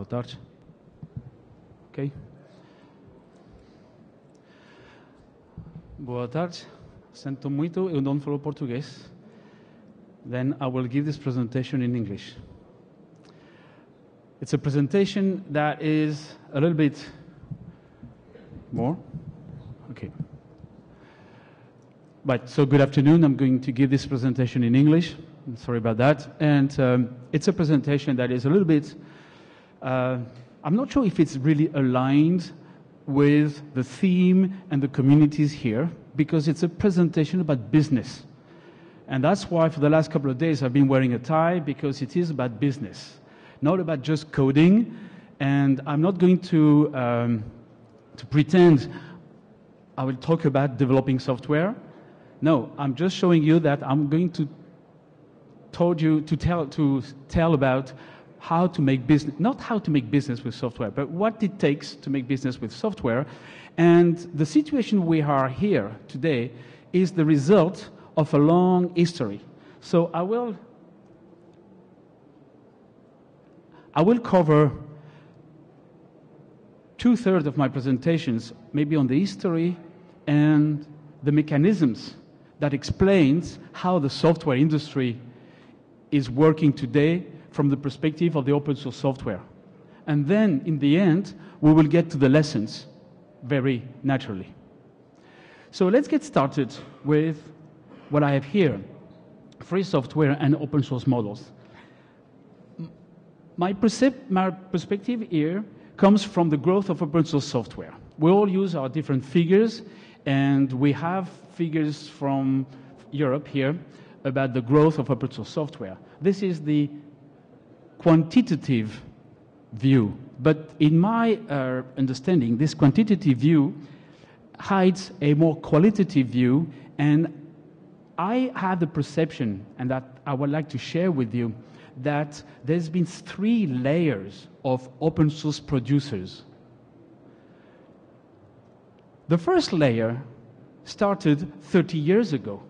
Boa tarde. Ok. Boa tarde. Sinto muito, eu não falo português. Then I will give this presentation in English. It's a presentation that is a little bit more. Okay. Right, so good afternoon. I'm going to give this presentation in English. I'm sorry about that. And it's a presentation that is a little bit, I'm not sure if it's really aligned with the theme and the communities here, because it's a presentation about business. And that's why for the last couple of days I've been wearing a tie, because it is about business, not about just coding. And I'm not going to pretend I will talk about developing software. No, I'm just showing you that I'm going to tell about how to make business, not how to make business with software, but what it takes to make business with software. And the situation we are here today is the result of a long history. So I will cover 2/3 of my presentations, maybe on the history and the mechanisms that explains how the software industry is working today from the perspective of the open source software. And then, in the end, we will get to the lessons very naturally. So let's get started with what I have here, free software and open source models. My perspective here comes from the growth of open source software. We all use our different figures, and we have figures from Europe here about the growth of open source software. This is the quantitative view, but in my understanding, this quantitative view hides a more qualitative view, and I have the perception, and that I would like to share with you, that there's been 3 layers of open source producers. The first layer started 30 years ago,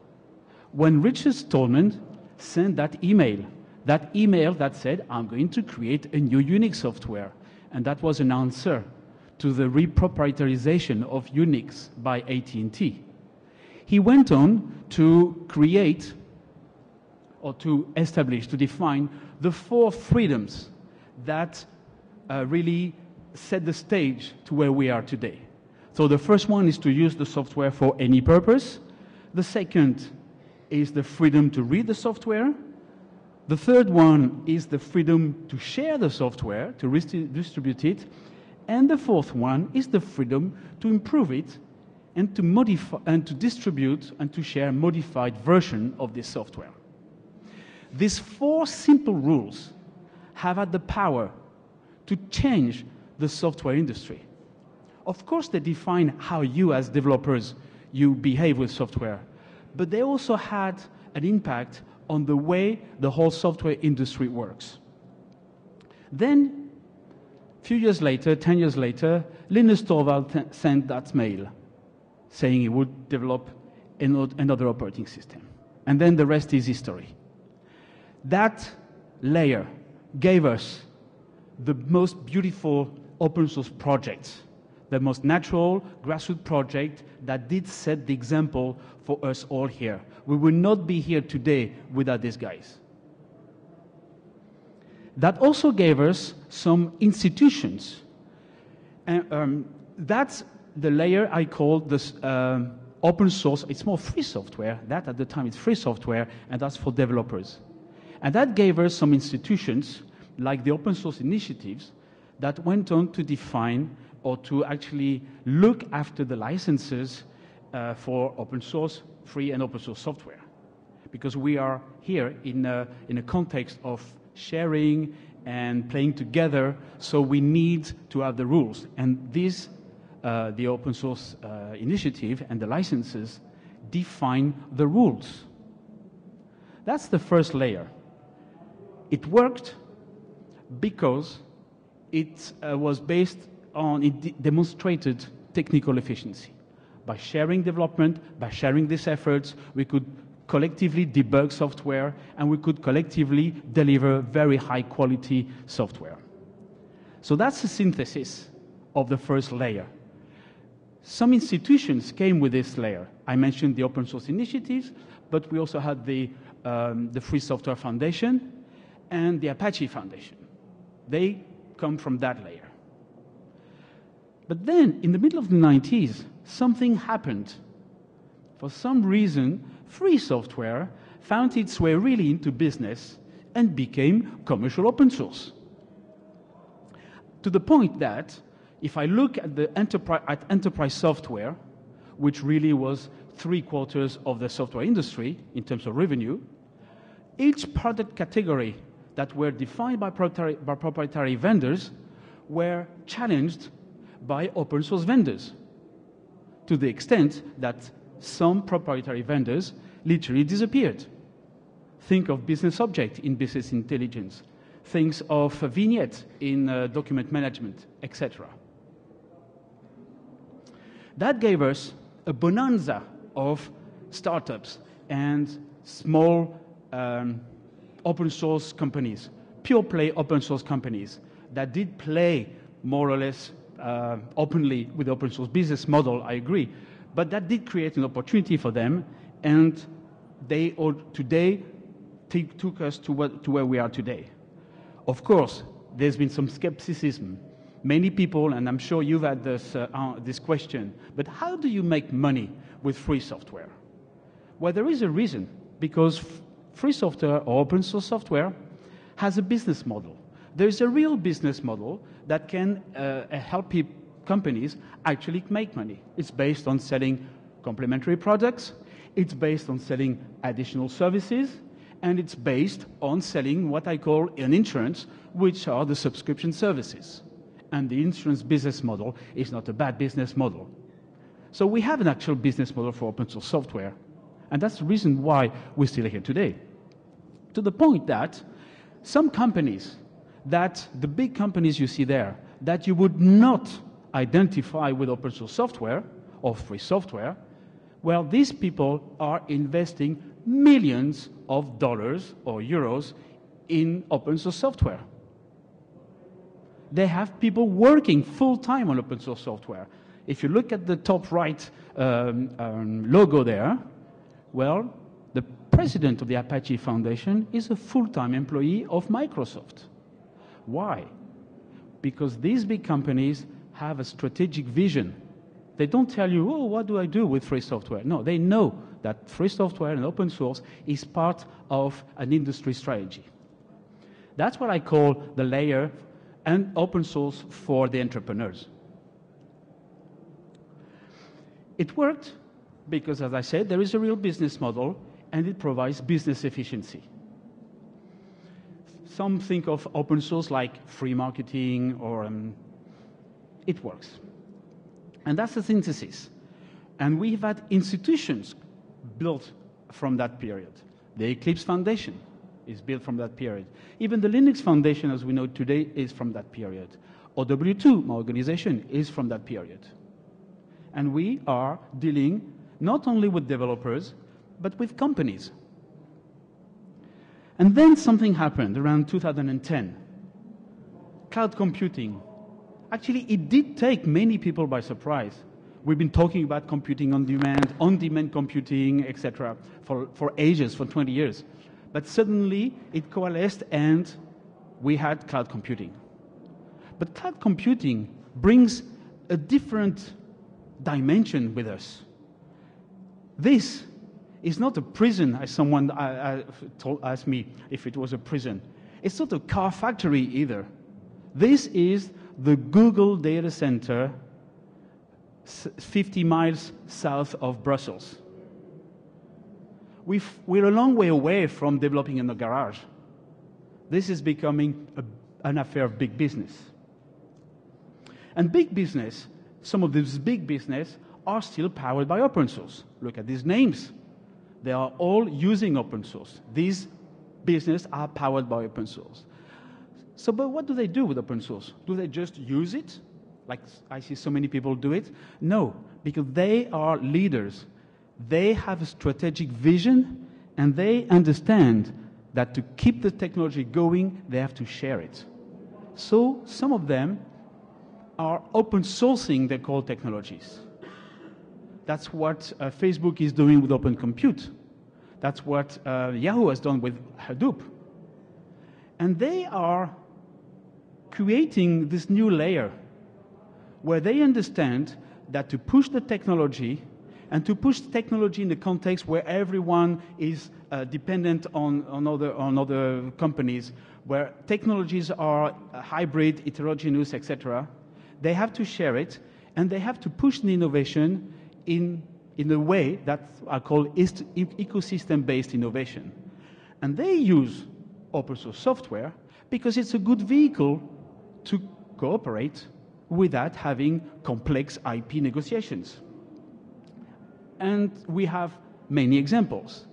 when Richard Stallman sent that email that said, I'm going to create a new Unix software. And that was an answer to the reproprietarization of Unix by AT&T. He went on to create, or to establish, to define the 4 freedoms that really set the stage to where we are today. So the first one is to use the software for any purpose. The second is the freedom to read the software. The third one is the freedom to share the software, to distribute it. And the fourth one is the freedom to improve it and to modify and to distribute and to share a modified version of this software. These 4 simple rules have had the power to change the software industry. Of course, they define how you as developers, you behave with software, but they also had an impact on the way the whole software industry works. Then, a few years later, 10 years later, Linus Torvald sent that mail saying he would develop another operating system. And then the rest is history. That layer gave us the most beautiful open source projects, the most natural grassroots project that did set the example for us all here. We would not be here today without these guys. That also gave us some institutions. And that's the layer I call this open source. It's more free software. That at the time it's free software, and that's for developers. And that gave us some institutions, like the open source initiatives, that went on to define or to actually look after the licenses for open source, free and open source software. Because we are here in a context of sharing and playing together, so we need to have the rules. And this, the open source initiative and the licenses define the rules. That's the first layer. It worked because it was based on, it demonstrated technical efficiency. By sharing development, by sharing these efforts, we could collectively debug software, and we could collectively deliver very high quality software. So that's the synthesis of the first layer. Some institutions came with this layer. I mentioned the open source initiatives, but we also had the Free Software Foundation and the Apache Foundation. They come from that layer. But then, in the middle of the 90s, something happened. For some reason, free software found its way really into business and became commercial open source. To the point that, if I look at the enterprise software, which really was 3/4 of the software industry in terms of revenue, each product category that were defined by proprietary vendors were challenged by open source vendors, to the extent that some proprietary vendors literally disappeared. Think of business object in business intelligence. Think of vignette in document management, etc. That gave us a bonanza of startups and small open source companies, pure play open source companies that did play more or less openly with the open source business model, I agree, but that did create an opportunity for them, and they today took us to where we are today. Of course, there's been some skepticism. Many people, and I'm sure you've had this question, but how do you make money with free software? Well, there is a reason, because free software or open source software has a business model. There's a real business model that can help companies actually make money. It's based on selling complementary products, it's based on selling additional services, and it's based on selling what I call an insurance, which are the subscription services. And the insurance business model is not a bad business model. So we have an actual business model for open source software, and that's the reason why we're still here today. To the point that some companies, that the big companies you see there, that you would not identify with open source software or free software, well, these people are investing millions of dollars or euros in open source software. They have people working full-time on open source software. If you look at the top right logo there, well, the president of the Apache Foundation is a full-time employee of Microsoft. Why? Because these big companies have a strategic vision. They don't tell you, oh, what do I do with free software? No, they know that free software and open source is part of an industry strategy. That's what I call the layer and open source for the entrepreneurs. It worked because, as I said, there is a real business model and it provides business efficiency. Some think of open source like free marketing or it works. And that's the synthesis. And we've had institutions built from that period. The Eclipse Foundation is built from that period. Even the Linux Foundation, as we know today, is from that period. OW2, my organization, is from that period. And we are dealing not only with developers, but with companies. And then something happened around 2010. Cloud computing. Actually, it did take many people by surprise. We've been talking about computing on-demand computing, etc., for ages, for 20 years. But suddenly, it coalesced, and we had cloud computing. But cloud computing brings a different dimension with us. This is not a prison, as someone asked me if it was a prison. It's not a car factory either. This is the Google data center 50 miles south of Brussels. We're a long way away from developing in a garage. This is becoming an affair of big business. And big business, some of these big business are still powered by open source. Look at these names. They are all using open source. These businesses are powered by open source. So, but what do they do with open source? Do they just use it, like I see so many people do it? No, because they are leaders. They have a strategic vision, and they understand that to keep the technology going, they have to share it. So some of them are open sourcing their core technologies. That's what Facebook is doing with Open Compute. That's what Yahoo has done with Hadoop. And they are creating this new layer where they understand that to push the technology and to push technology in a context where everyone is dependent on other companies, where technologies are hybrid, heterogeneous, etc., they have to share it, and they have to push the innovation in a way that I call ecosystem-based innovation. And they use open source software because it's a good vehicle to cooperate without having complex IP negotiations. And we have many examples.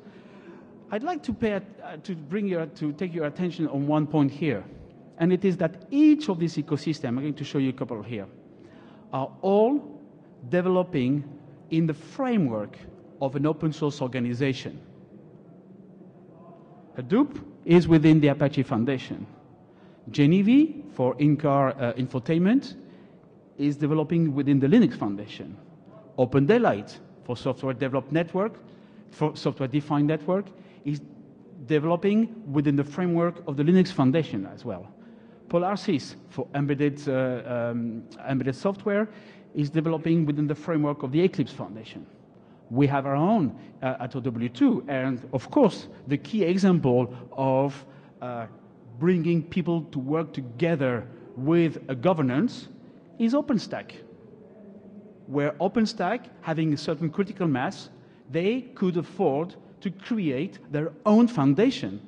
I'd like to take your attention on one point here, and it is that each of these ecosystems, I'm going to show you a couple here, are all developing in the framework of an open source organization. Hadoop is within the Apache Foundation. Genevieve for in-car infotainment is developing within the Linux Foundation. Open Daylight for software-developed network, for software-defined network, is developing within the framework of the Linux Foundation as well. PolarSys for embedded software is developing within the framework of the Eclipse Foundation. We have our own at OW2, and of course, the key example of bringing people to work together with a governance is OpenStack, where OpenStack, having a certain critical mass, they could afford to create their own foundation.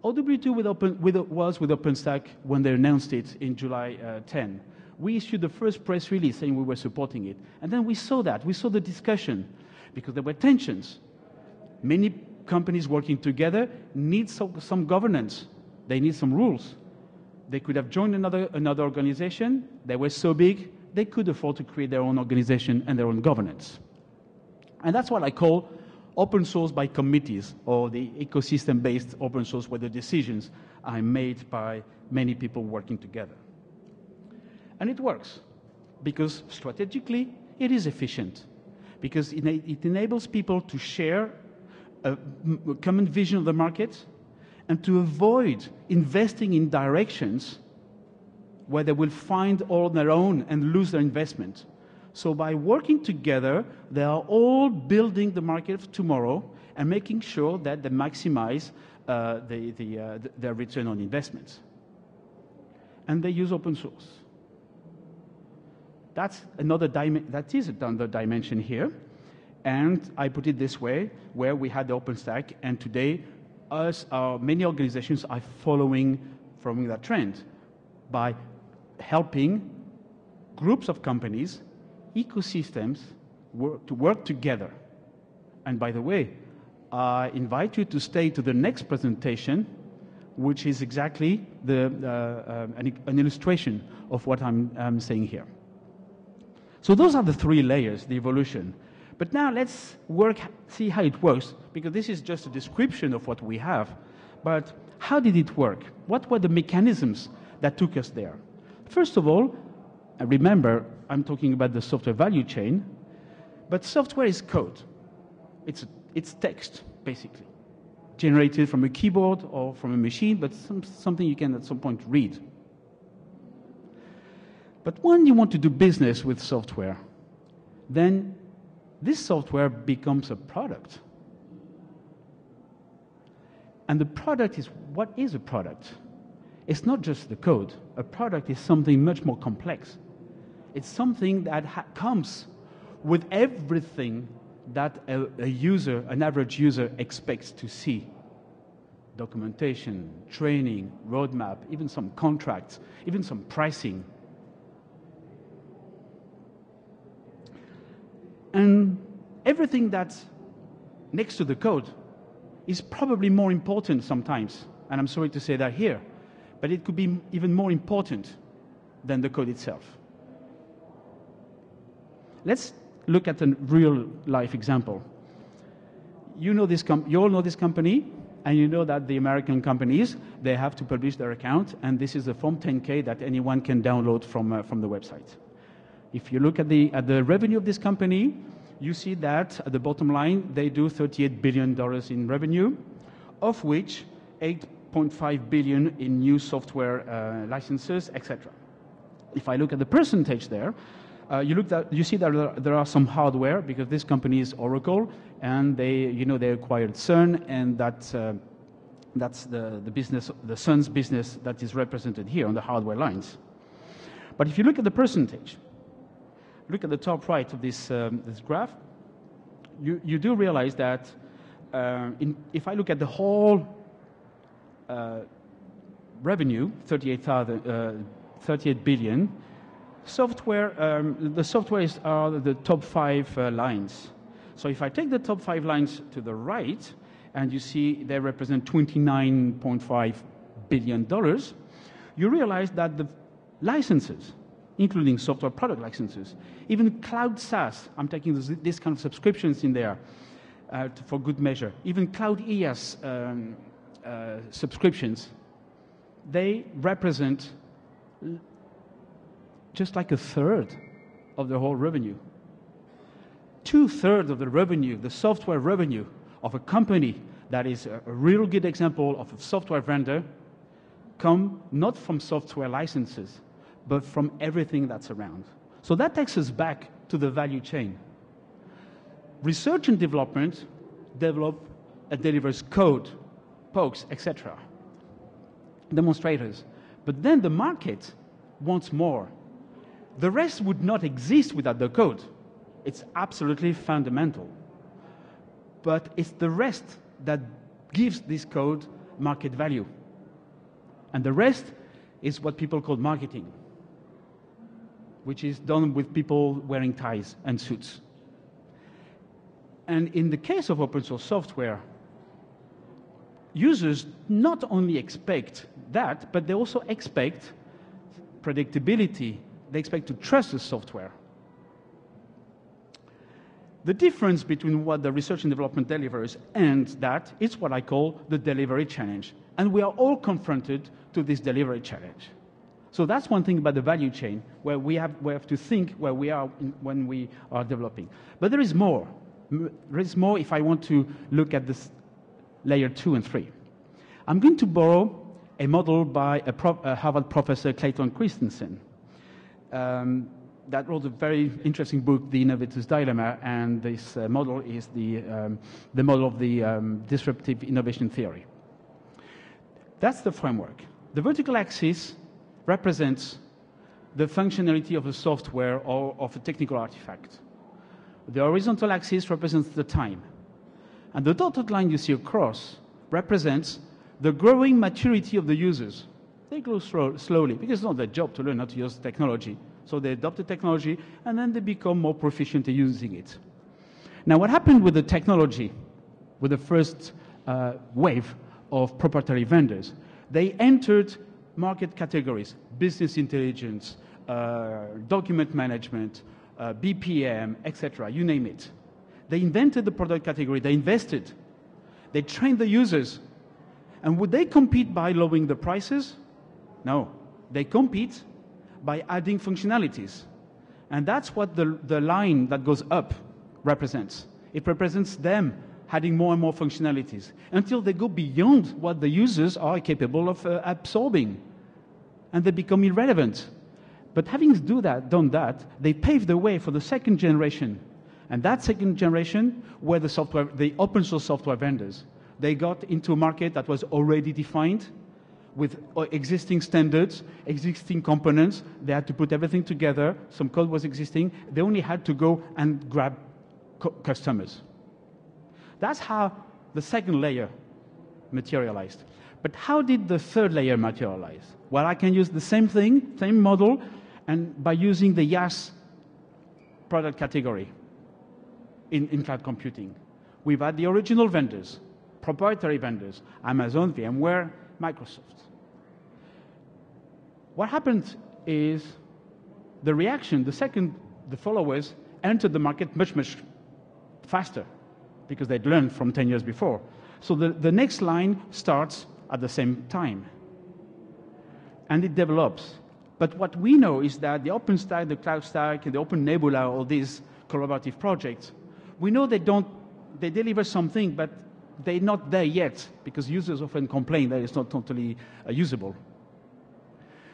OW2 was with OpenStack when they announced it in July 10. We issued the first press release saying we were supporting it. And then we saw the discussion, because there were tensions. Many companies working together need some governance. They need some rules. They could have joined another organization. They were so big, they could afford to create their own organization and their own governance. And that's what I call open source by committees, or the ecosystem-based open source, where the decisions are made by many people working together. And it works, because strategically, it is efficient, because it enables people to share a common vision of the market and to avoid investing in directions where they will find all on their own and lose their investment. So by working together, they are all building the market of tomorrow and making sure that they maximize their return on investments. And they use open source. That is another dimension here. And I put it this way, where we had the OpenStack, and today many organizations are following that trend by helping groups of companies, ecosystems, to work together. And by the way, I invite you to stay to the next presentation, which is exactly an illustration of what I'm saying here. So those are the three layers, the evolution. But now let's see how it works, because this is just a description of what we have. But how did it work? What were the mechanisms that took us there? First of all, remember, I'm talking about the software value chain, but software is code. It's text, basically, generated from a keyboard or from a machine, but something you can at some point read. But when you want to do business with software, then this software becomes a product. And the product is, what is a product? It's not just the code. A product is something much more complex. It's something that comes with everything that an average user expects to see. Documentation, training, roadmap, even some contracts, even some pricing. And everything that's next to the code is probably more important sometimes, and I'm sorry to say that here, but it could be even more important than the code itself. Let's look at a real-life example. You all know this company, And you know that the American companies, they have to publish their account, and this is a Form 10K that anyone can download from the website. If you look at the revenue of this company, you see that at the bottom line, they do $38 billion in revenue, of which 8.5 billion in new software licenses, etc. If I look at the percentage there, you see that there are some hardware, because this company is Oracle, and they acquired CERN, and that's the business, the CERN's business that is represented here on the hardware lines. But if you look at the percentage, look at the top right of this graph, you do realize that if I look at the whole revenue, 38 billion, the software are the top 5 lines. So if I take the top 5 lines to the right, and you see they represent $29.5 billion, you realize that the licenses, including software product licenses, even cloud SaaS, I'm taking this kind of subscriptions in there for good measure, even cloud IaaS subscriptions, they represent just like a third of the whole revenue. 2/3 of the revenue, the software revenue of a company that is a real good example of a software vendor, come not from software licenses, but from everything that's around. So that takes us back to the value chain. Research and development delivers code, POCs, etc., demonstrators. But then the market wants more. The rest would not exist without the code. It's absolutely fundamental. But it's the rest that gives this code market value. And the rest is what people call marketing, which is done with people wearing ties and suits. And in the case of open source software, users not only expect that, but they also expect predictability. They expect to trust the software. The difference between what the research and development delivers and that is what I call the delivery challenge. And we are all confronted to this delivery challenge. So that's one thing about the value chain, where we have to think where we are when we are developing. But there is more. There is more if I want to look at this layer 2 and 3. I'm going to borrow a model by a Harvard professor, Clayton Christensen, that wrote a very interesting book, The Innovator's Dilemma, and this model is the model of the disruptive innovation theory. That's the framework. The vertical axis represents the functionality of a software or of a technical artifact. The horizontal axis represents the time. And the dotted line you see across represents the growing maturity of the users. They grow slowly, because it's not their job to learn how to use technology. So they adopt the technology, and then they become more proficient in using it. Now, what happened with the technology, with the first wave of proprietary vendors? They entered market categories, business intelligence, document management, BPM, etc., you name it. They invented the product category, they invested, they trained the users. And would they compete by lowering the prices? No. They compete by adding functionalities. And that's what the line that goes up represents. It represents them adding more and more functionalities until they go beyond what the users are capable of absorbing. And they become irrelevant. But having done that, they paved the way for the second generation. And that second generation were the open source software vendors. They got into a market that was already defined with existing standards, existing components. They had to put everything together. Some code was existing. They only had to go and grab customers. That's how the second layer materialized. But how did the third layer materialize? Well, I can use the same thing, same model, and by using the IaaS product category in cloud computing. We've had the original vendors, proprietary vendors, Amazon, VMware, Microsoft. What happened is the reaction, the followers entered the market much, much faster because they'd learned from 10 years before. So the next line starts at the same time. And it develops. But what we know is that the OpenStack, the CloudStack, and the Open Nebula, all these collaborative projects, we know they deliver something, but they're not there yet, because users often complain that it's not totally usable.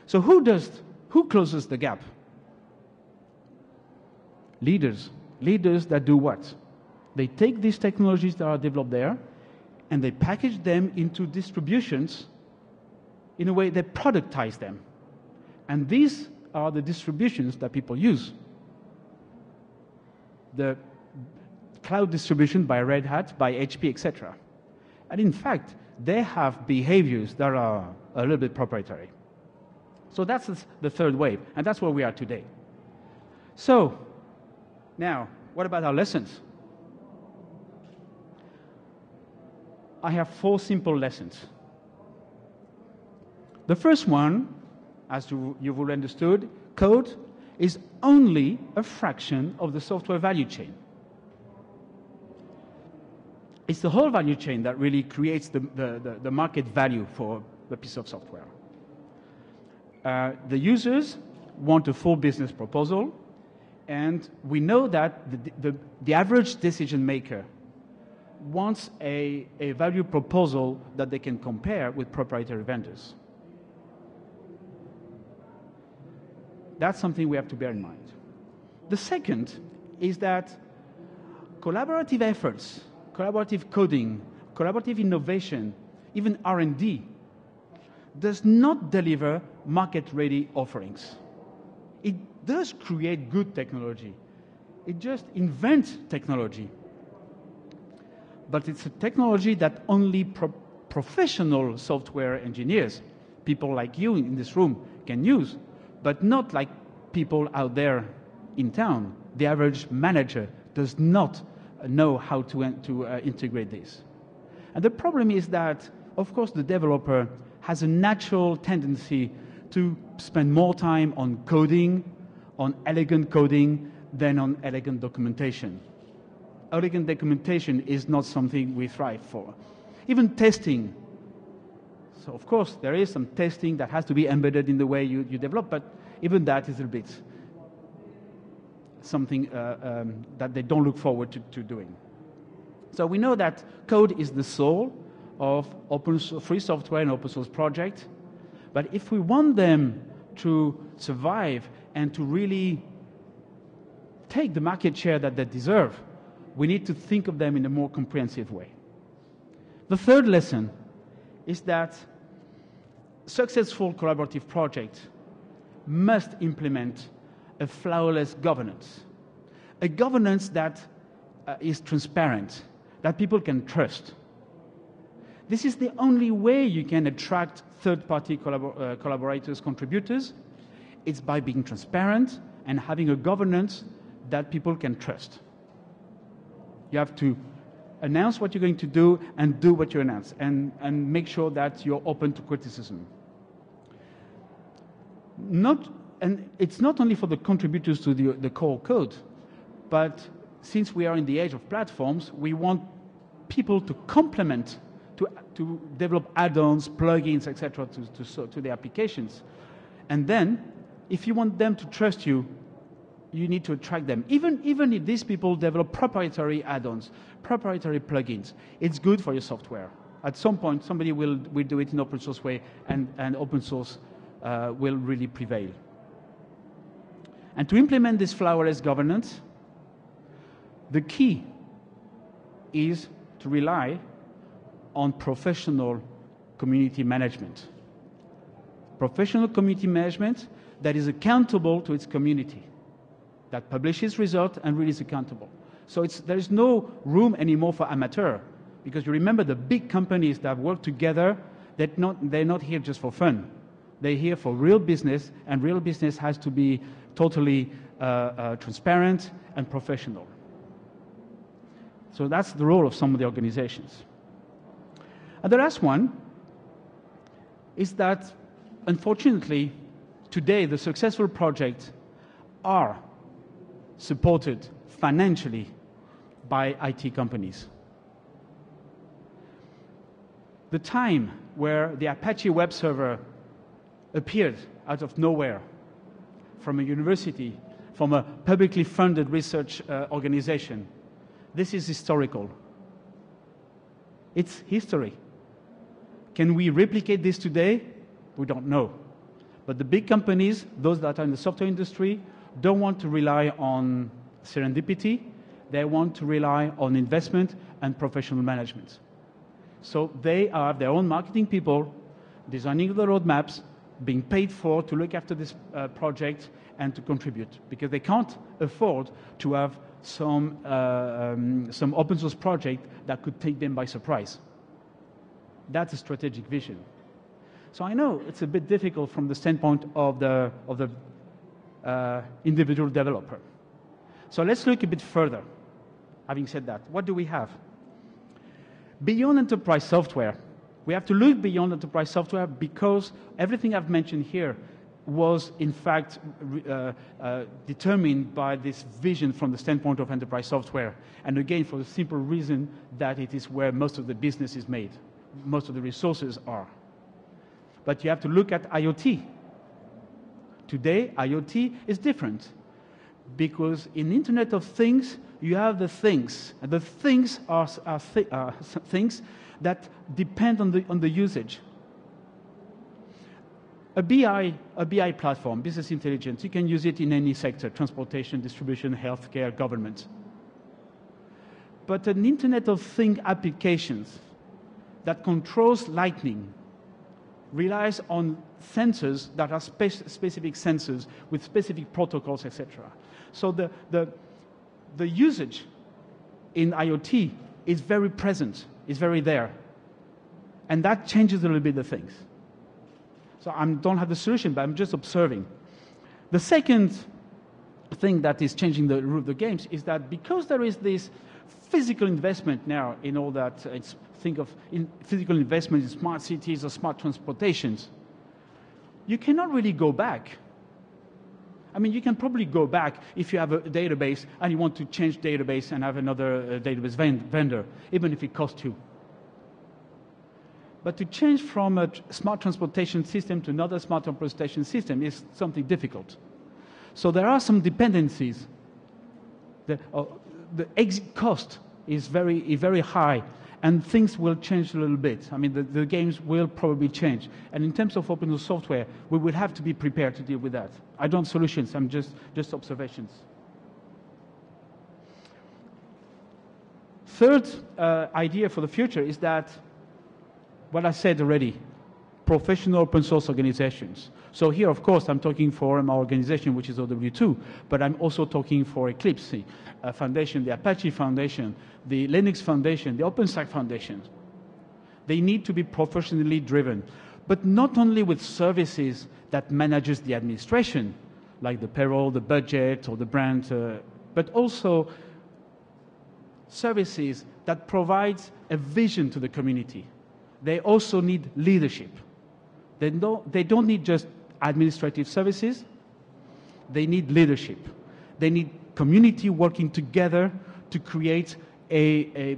So who closes the gap? Leaders. Leaders that do what? They take these technologies that are developed there, and they package them into distributions. In a way, they productize them. And these are the distributions that people use. The cloud distribution by Red Hat, by HP, etc. And in fact, they have behaviors that are a little bit proprietary. So that's the third wave, and that's where we are today. So, now, what about our lessons? I have 4 simple lessons. The first one, as you've already understood, code is only a fraction of the software value chain. It's the whole value chain that really creates the market value for the piece of software. The users want a full business proposal, and we know that the average decision maker wants a value proposal that they can compare with proprietary vendors. That's something we have to bear in mind. The second is that collaborative efforts, collaborative coding, collaborative innovation, even R&D, does not deliver market-ready offerings. It does create good technology. It just invents technology. But it's a technology that only professional software engineers, people like you in this room, can use, but not like people out there in town. The average manager does not know how to integrate this. And the problem is that, of course, the developer has a natural tendency to spend more time on coding, on elegant coding, than on elegant documentation. Elegant documentation is not something we thrive for. Even testing. So, of course, there is some testing that has to be embedded in the way you develop, but even that is a bit something that they don't look forward to doing. So we know that code is the soul of free software and open source projects, but if we want them to survive and to really take the market share that they deserve, we need to think of them in a more comprehensive way. The third lesson is that successful collaborative projects must implement a flawless governance. A governance that is transparent, that people can trust. This is the only way you can attract third-party collaborators, contributors. It's by being transparent and having a governance that people can trust. You have to announce what you're going to do and do what you announce, and make sure that you're open to criticism. And it's not only for the contributors to the core code, but since we are in the age of platforms, we want people to complement, to develop add-ons, plugins, etc. to the applications. And then, if you want them to trust you, you need to attract them. Even if these people develop proprietary add-ons, proprietary plugins, it's good for your software. At some point, somebody will do it in open source way, and open source will really prevail. And to implement this flawless governance, the key is to rely on professional community management. Professional community management that is accountable to its community, that publishes results and really is accountable. So there is no room anymore for amateur, because you remember the big companies that work together, they're not here just for fun. They're here for real business, and real business has to be totally transparent and professional. So that's the role of some of the organizations. And the last one is that, unfortunately, today the successful projects are supported financially by IT companies. the time where the Apache web server appeared out of nowhere from a university, from a publicly funded research organization, this is historical. It's history. Can we replicate this today? We don't know. But the big companies, those that are in the software industry, don't want to rely on serendipity. They want to rely on investment and professional management. So they have their own marketing people, designing the roadmaps, being paid for to look after this project and to contribute, because they can't afford to have some open source project that could take them by surprise. That's a strategic vision. So I know it's a bit difficult from the standpoint of the individual developer. So let's look a bit further. Having said that, what do we have? Beyond enterprise software, we have to look beyond enterprise software because everything I've mentioned here was in fact determined by this vision from the standpoint of enterprise software. And again, for the simple reason that it is where most of the business is made, most of the resources are. But you have to look at IoT. Today, IoT is different because in Internet of Things, you have the things. And the things are things that depend on the usage. A BI platform, business intelligence, you can use it in any sector, transportation, distribution, healthcare, government. But an Internet of Things applications that controls lighting relies on sensors that are specific sensors with specific protocols, etc. So the usage in IoT is very present, is very there. And that changes a little bit the things. So I don't have the solution, but I'm just observing. The second thing that is changing the rule of the games is that because there is this physical investment now in all that, think of physical investment in smart cities or smart transportations, you cannot really go back. I mean, you can probably go back if you have a database and you want to change database and have another database vendor, even if it costs you. But to change from a smart transportation system to another smart transportation system is something difficult. So there are some dependencies. The exit cost is very high, and things will change a little bit. I mean, the games will probably change. And in terms of open source software, we will have to be prepared to deal with that. I don't have solutions, I'm just observations. Third idea for the future is that what I said already, professional open source organizations. So here, of course, I'm talking for my organization, which is OW2, but I'm also talking for Eclipse Foundation, the Apache Foundation, the Linux Foundation, the OpenStack Foundation. They need to be professionally driven, but not only with services that manages the administration, like the payroll, the budget, or the brand, but also services that provides a vision to the community. They also need leadership. They don't need just administrative services. They need leadership. They need community working together to create a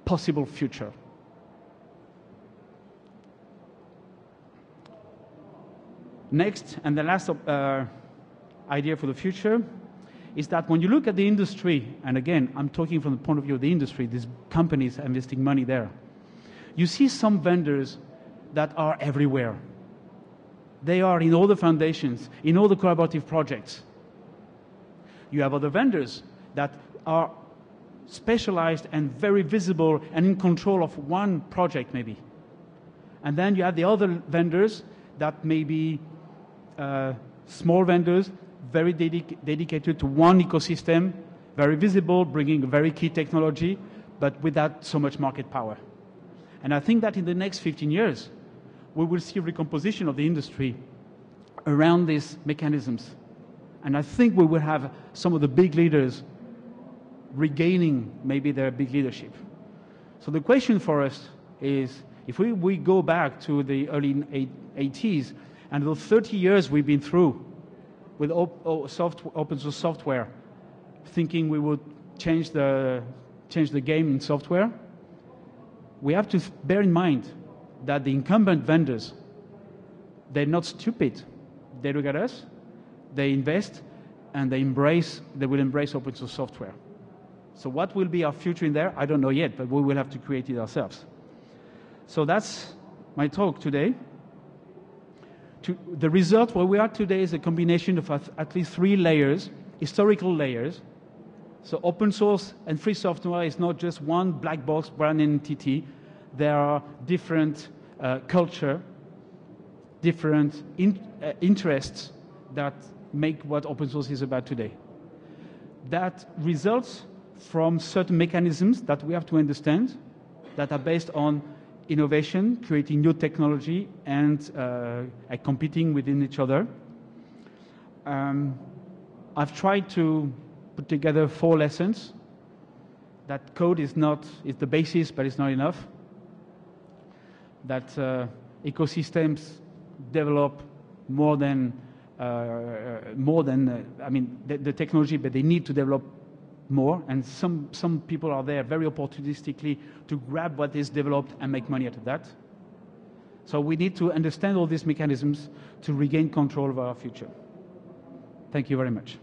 possible future. Next, and the last idea for the future, is that when you look at the industry, and again, I'm talking from the point of view of the industry, these companies are investing money there. You see some vendors that are everywhere. They are in all the foundations, in all the collaborative projects. You have other vendors that are specialized and very visible and in control of one project, maybe. And then you have the other vendors that may be small vendors, very dedicated to one ecosystem, very visible, bringing a very key technology, but without so much market power. And I think that in the next 15 years, we will see a recomposition of the industry around these mechanisms. And I think we will have some of the big leaders regaining maybe their big leadership. So the question for us is, if we go back to the early 80s, and those 30 years we've been through with open source software, thinking we would change the game in software, we have to bear in mind that the incumbent vendors, they're not stupid. They look at us, they invest, and they will embrace open source software. So what will be our future in there? I don't know yet, but we will have to create it ourselves. So that's my talk today. The result where we are today is a combination of at least 3 layers, historical layers. So open source and free software is not just one black box brand entity. There are different culture, different interests that make what open source is about today. That results from certain mechanisms that we have to understand that are based on innovation, creating new technology, and competing within each other. I've tried to put together 4 lessons. That code is the basis, but it's not enough. That ecosystems develop more than the technology, but they need to develop more, and some people are there very opportunistically to grab what is developed and make money out of that. So we need to understand all these mechanisms to regain control of our future. Thank you very much.